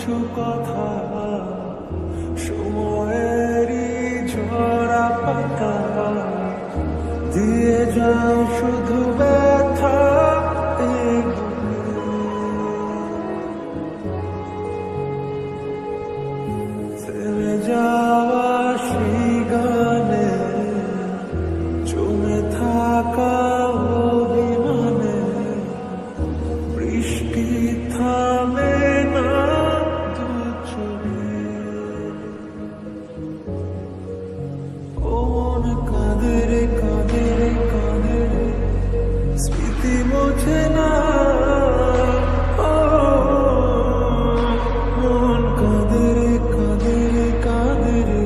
কিছু কথা সময়েরই ঝরা পাতা দিয়ে যায় শুধু ব্যথা। থেমে যাওয়া সেই গানে জমে থাকা অভিমানে বৃষ্টি থামে না দু চোখে। ও মন কাঁদে রে কাঁদে রে কাঁদে রে, স্মৃতি মোছে না। ও মন কাঁদে রে কাঁদে রে কাঁদে রে,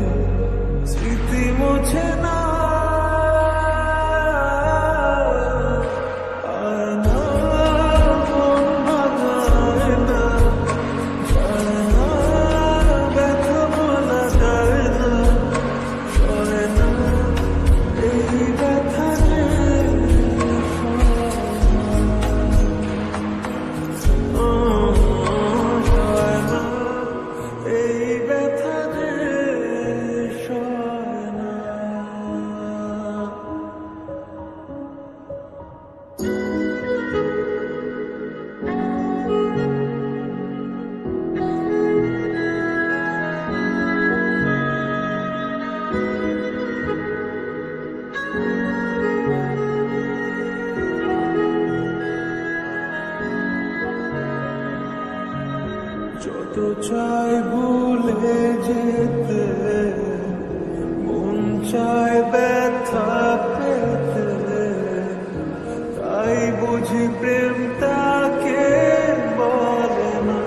স্মৃতি মোছে না। আয় না মন ভাঙায় না, যায় না ব্যথা বলা যায় না, সয় না এই ব্যথা যে সয় না, এই ব্যথা যে সয় না। যত চাই ভুলে যেতে, মন চায় ব্যথা পেতে, তাই বুঝি প্রেম তাকে বলে না।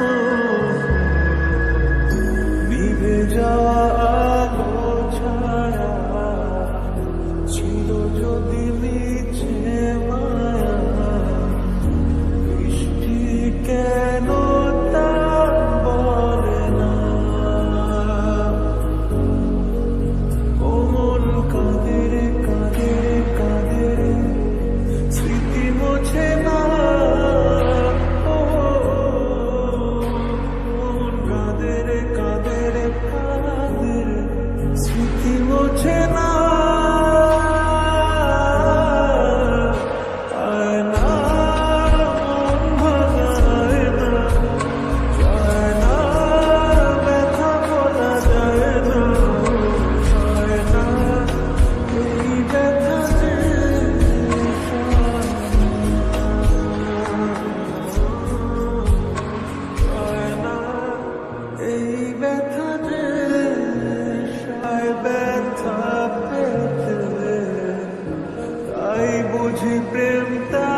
ও, নিভে যাওয়া আলো ছাড়া ছিল যদি মিছে মায়া, বৃষ্টি কেন তা বলে না। ও মন কাঁদে রে কাঁদে রে কাঁদে রে, স্মৃতি মোছে না। ও মন কাঁদে রে কাঁদে রে কাঁদে রে, স্মৃতি মোছে না। আয় না মন ভাঙায় না, যায় না ব্যথা বলা যায় না, সয় না এই ব্যথা যে সয় না, এই ব্যথা যে সয়। ব্যথা পেতে তাই বুঝি প্রেম তা